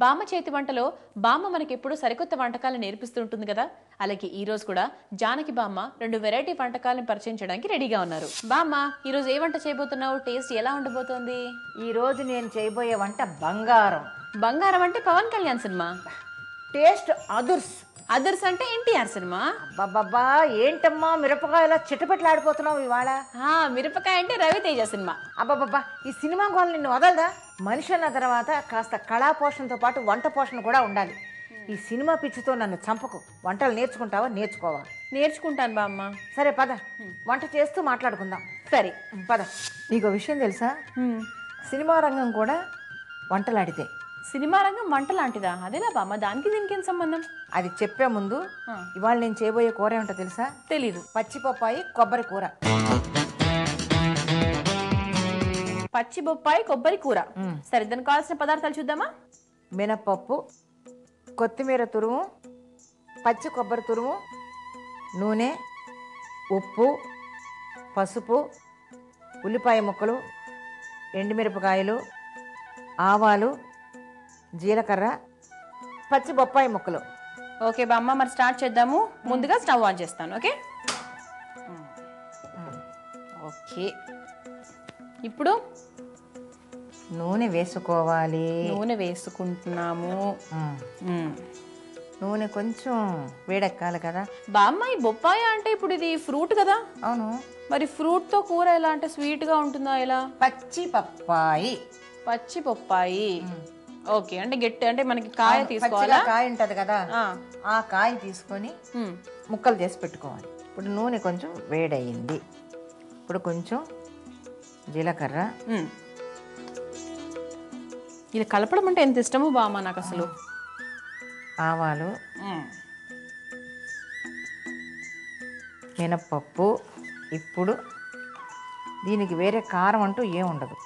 బామ్మ చేతి వంటలో బామ్మ మనకెప్పుడు సరికొత్త వంటకాలను నేర్పిస్తుంటుంది కదా. అలాగే ఈ రోజు కూడా జానకి బామ్మ 2 వెరైటీ వంటకాలను పరిచయం చేయడానికి రెడీగా ఉన్నారు. బామ్మ, ఈ రోజు ఏ వంట చేయబోతున్నావు? టేస్ట్ ఎలా ఉండబోతోంది? ఈ రోజు నేను చేయబోయే వంట బంగారం. బంగారం అంటే పవన్ కళ్యాణ్ సినిమా. టేస్ట్ అదుర్స్. అదర్స్ అంటే ఎన్టీఆర్ సినిమా. అబ్బబ్బబ్బా, ఏంటమ్మా మిరపకాయలా చిటపట్లాడిపోతున్నావు ఇవాళ? మిరపకాయ అంటే రవితేజ సినిమా. అబ్బబ్బబ్బా, ఈ సినిమా గోల్ నిన్ను వదలదా? మనిషి అన్న తర్వాత కాస్త కళా పోషణతో పాటు వంట పోషణ కూడా ఉండాలి. ఈ సినిమా పిచ్చితో నన్ను చంపకు. వంటలు నేర్చుకుంటావా? నేర్చుకోవా? నేర్చుకుంటాను బామ్మ. సరే పద, వంట చేస్తూ మాట్లాడుకుందాం. సరే పద. నీకు విషయం తెలుసా? సినిమా రంగం కూడా వంటలాడితే. సినిమా రంగం వంట లాంటిదా? అదేలా బామ్మ, దానికి దీనికి ఏం సంబంధం? అది చెప్పే ముందు ఇవాళ నేను చేయబోయే కూర ఏమిటో తెలుసా? తెలీదు. పచ్చిపప్పాయి కొబ్బరి కూర. పచ్చి బొప్పాయి కొబ్బరి కూర. సరే, దానికి కావాల్సిన పదార్థాలు చూద్దామా? మినపప్పు, కొత్తిమీర తురుము, పచ్చి కొబ్బరి తురుము, నూనె, ఉప్పు, పసుపు, ఉల్లిపాయ ముక్కలు, ఎండుమిరపకాయలు, ఆవాలు, జీలకర్ర, పచ్చి బొప్పాయి ముక్కలు. ఓకే బామ్మ, మరి స్టార్ట్ చేద్దాము. ముందుగా స్టవ్ ఆన్ చేస్తాను. Okay okay. ఇప్పుడు నూనె వేసుకోవాలి. నూనె వేసుకుంటున్నాము. నూనె కొంచెం వేడెక్కాలి కదా బామ్మ. ఈ బొప్పాయి అంటే ఇప్పుడు ఇది ఫ్రూట్ కదా? అవును. మరి ఫ్రూట్ తో కూర ఎలా? అంటే స్వీట్ గా ఉంటుందా ఎలా? పచ్చి పప్పాయి. పచ్చి బొప్పాయి. ఓకే, అంటే గట్టి అంటే మనకి కాయ తీసుకోవాలా? కాయ ఉంటది కదా, ఆ కాయ తీసుకొని ముక్కలు చేసి పెట్టుకోవాలి. ఇప్పుడు నూనె కొంచెం వేడయింది. ఇప్పుడు కొంచెం జీలకర్ర. ఇది కలపడం అంటే ఎంత ఇష్టమో బామ్మ నాకు అసలు. ఆవాలు, మినప్పప్పు. ఇప్పుడు దీనికి వేరే కారం అంటూ ఏం ఉండదు.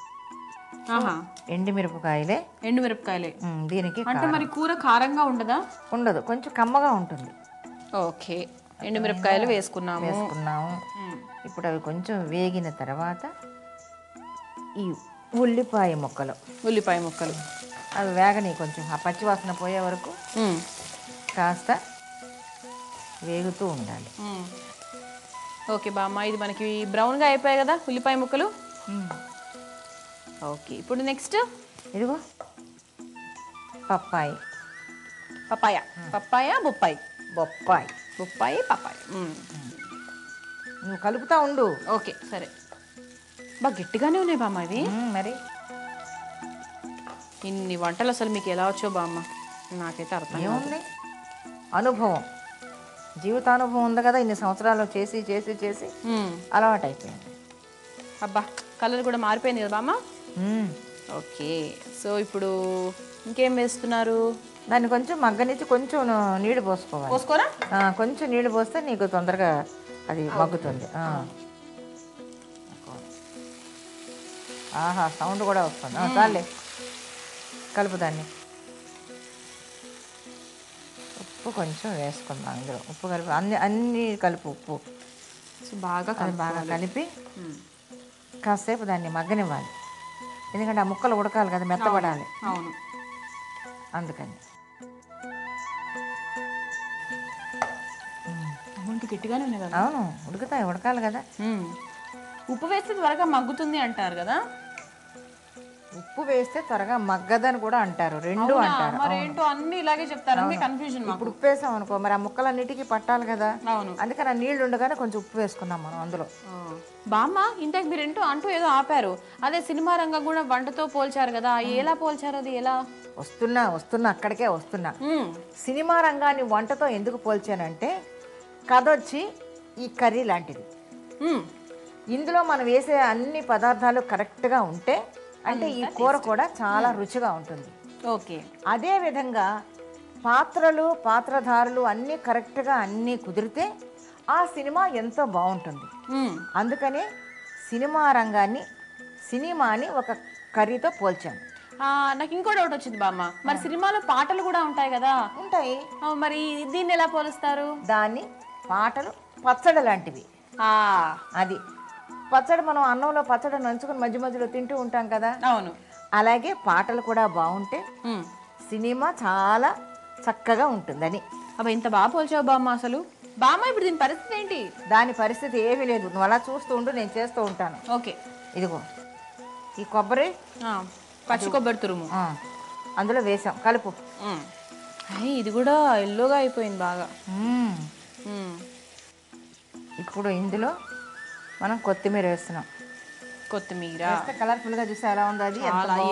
ఎండుమిరపకాయలే. ఎండుమిరపకాయలే దీనికి. అంటే మరి కూర కారంగా ఉండదా? ఉండదు, కొంచెం కమ్మగా ఉంటుంది. ఓకే, ఎండుమిరపకాయలు వేసుకున్నాము. ఇప్పుడు అవి కొంచెం వేగిన తర్వాత ఈ ఉల్లిపాయ ముక్కలు. ఉల్లిపాయ ముక్కలు అవి వేగని కొంచెం ఆ పచ్చివాసన పోయే వరకు కాస్త వేగుతూ ఉండాలి. ఓకే బామ్మ, ఇది మనకి బ్రౌన్గా అయిపోయాయి కదా ఉల్లిపాయ ముక్కలు. ఓకే, ఇప్పుడు నెక్స్ట్ ఇదిగో పప్పాయి. పప్పాయ. పప్పాయ బొప్పాయి. బొప్పాయి. బొప్పాయి పప్పాయి. నువ్వు కలుపుతా ఉండు. ఓకే సరే. బాగా గట్టిగానే ఉన్నాయి బామ్మ ఇవి. మరి ఇన్ని వంటలు అసలు మీకు ఎలా వచ్చో బామ్మ? నాకైతే అర్థం ఏముంది, అనుభవం, జీవితానుభవం ఉంది కదా. ఇన్ని సంవత్సరాలు చేసి చేసి చేసి అలవాటు అయిపోయింది. అబ్బా, కలర్ కూడా మారిపోయింది కదా బామ్మ. ఓకే, సో ఇప్పుడు ఇంకేం వేస్తున్నారు? దాన్ని కొంచెం మగ్గనిచ్చి కొంచెం నీళ్ళు పోసుకోవాలి. పోసుకోరా? కొంచెం నీళ్ళు పోస్తే నీకు తొందరగా అది మగ్గుతుంది. ఆహా, సౌండ్ కూడా వస్తుంది. చాలే, కలుపు దాన్ని. ఉప్పు కొంచెం వేసుకుందాం అందులో. ఉప్పు కలిపి అన్ని కలుపు. ఉప్పు బాగా కలిపి కాసేపు దాన్ని మగ్గనివ్వాలి. ఎందుకంటే ఆ ముక్కలు ఉడకాలి కదా, మెత్తపడాలి. అవును, అందుకని. గట్టిగానే ఉన్నాయి కదా. అవును, ఉడకాలి కదా. ఉప్పు వేస్తే త్వరగా మగ్గుతుంది అంటారు కదా. ఉప్పు వేస్తే త్వరగా మగ్గదని కూడా అంటారు, రెండు అంటారు. మరి ఏంటో అన్ని ఇలాగే చెప్తారు, కన్ఫ్యూజన్. ఇప్పుడు ఉప్పు వేసాం అనుకో, మరి ఆ ముక్కలన్నిటికీ పట్టాలి కదా. అవును, అందుకని ఆ నీళ్లు ఉండగానే కొంచెం ఉప్పు వేసుకున్నాం మనం అందులో. బామ్మ, ఇంతకు మీరు అంటూ ఏదో ఆపారు. అదే సినిమా రంగం కూడా వంటతో పోల్చారు కదా, ఎలా పోల్చారు? అది ఎలా? వస్తున్నా అక్కడికే వస్తున్నా. సినిమా రంగాన్ని వంటతో ఎందుకు పోల్చానంటే, కథ వచ్చి ఈ కర్రీ లాంటిది. ఇందులో మనం వేసే అన్ని పదార్థాలు కరెక్ట్గా ఉంటే అంటే ఈ కూర కూడా చాలా రుచిగా ఉంటుంది. ఓకే, అదే విధంగా పాత్రలు, పాత్రధారులు అన్నీ కరెక్ట్గా అన్నీ కుదిరితే ఆ సినిమా ఎంతో బాగుంటుంది. అందుకనే సినిమాని ఒక కర్రీతో పోల్చాను. నాకు ఇంకో డౌట్ వచ్చింది బామ్మ. మరి సినిమాలో పాటలు కూడా ఉంటాయి కదా? ఉంటాయి. మరి దీన్ని ఎలా పోలుస్తారు? దాన్ని పాటలు పచ్చడి లాంటివి. అది పచ్చడి మనం అన్నంలో పచ్చడి నంచుకుని మధ్య మధ్యలో తింటూ ఉంటాం కదా. అవును, అలాగే పాటలు కూడా బాగుంటే సినిమా చాలా చక్కగా ఉంటుందని. అబ్బా ఇంత బాగా పోల్చావు బామ్మ. అసలు బామ్మ ఇప్పుడు దీని పరిస్థితి ఏంటి? దాని పరిస్థితి ఏమీ లేదు, నువ్వు అలా చూస్తూ ఉండు, నేను చేస్తూ ఉంటాను. ఓకే. ఇదిగో ఈ కొబ్బరి, పచ్చి కొబ్బరి తురుము అందులో వేసాం, కలుపు. ఇది కూడా ఎల్లోగా అయిపోయింది బాగా. ఇప్పుడు ఇందులో మనం కొత్తిమీర వేస్తున్నాం. కొత్తిమీర కలర్ఫుల్గా చూస్తే ఎలా ఉందో అది.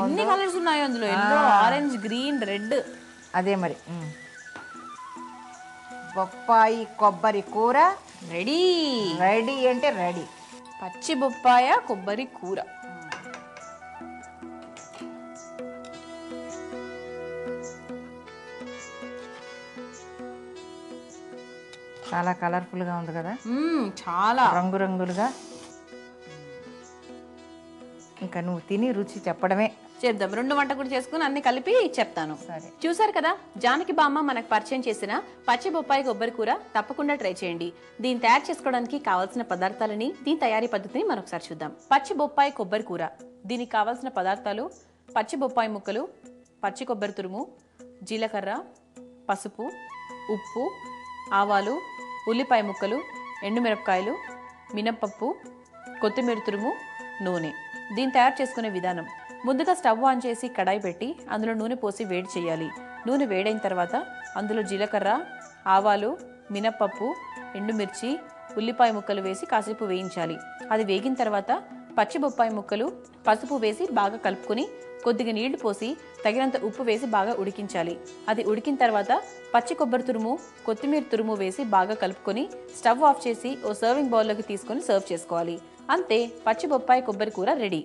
ఎన్ని కలర్స్ ఉన్నాయో అందులో, ఎల్లో, ఆరెంజ్, గ్రీన్, రెడ్. అదే మరి. బొప్పాయి కొబ్బరి కూర రెడీ. రెడీ అంటే రెడీ. పచ్చి బొప్పాయ కొబ్బరి కూర. చాలా కలర్ఫుల్గా ఉంది కదా, చాలా రంగురంగులుగా. ఇంకా నువ్వు తిని రుచి చెప్పడమే. చెప్దాం. 2 వంట కూడా చేసుకుని అన్ని కలిపి చెప్తాను. సరే. చూసారు కదా, జానకి బామ్మ మనకు పరిచయం చేసిన పచ్చి బొప్పాయి కొబ్బరి కూర తప్పకుండా ట్రై చేయండి. దీన్ని తయారు చేసుకోవడానికి కావాల్సిన పదార్థాలని, దీని తయారీ పద్ధతిని మరొకసారి చూద్దాం. పచ్చి బొప్పాయి కొబ్బరి కూర. దీనికి కావాల్సిన పదార్థాలు: పచ్చి బొప్పాయి ముక్కలు, పచ్చి కొబ్బరి తురుము, జీలకర్ర, పసుపు, ఉప్పు, ఆవాలు, ఉల్లిపాయ ముక్కలు, ఎండుమిరపకాయలు, మినప్పప్పు, కొత్తిమీర తురుము, నూనె. దీన్ని తయారు చేసుకునే విధానం: ముందుగా స్టవ్ ఆన్ చేసి కడాయి పెట్టి అందులో నూనె పోసి వేడి చేయాలి. నూనె వేడైన తర్వాత అందులో జీలకర్ర, ఆవాలు, మినప్పప్పు, ఎండుమిర్చి, ఉల్లిపాయ ముక్కలు వేసి కాసేపు వేయించాలి. అది వేగిన తర్వాత పచ్చి బొప్పాయి ముక్కలు, పసుపు వేసి బాగా కలుపుకొని కొద్దిగా నీళ్లు పోసి తగినంత ఉప్పు వేసి బాగా ఉడికించాలి. అది ఉడికిన తర్వాత పచ్చి కొబ్బరి తురుము, కొత్తిమీర తురుము వేసి బాగా కలుపుకొని స్టవ్ ఆఫ్ చేసి ఓ సర్వింగ్ బౌల్లోకి తీసుకొని సర్వ్ చేసుకోవాలి. అంతే, పచ్చి బొప్పాయి కొబ్బరి కూర రెడీ.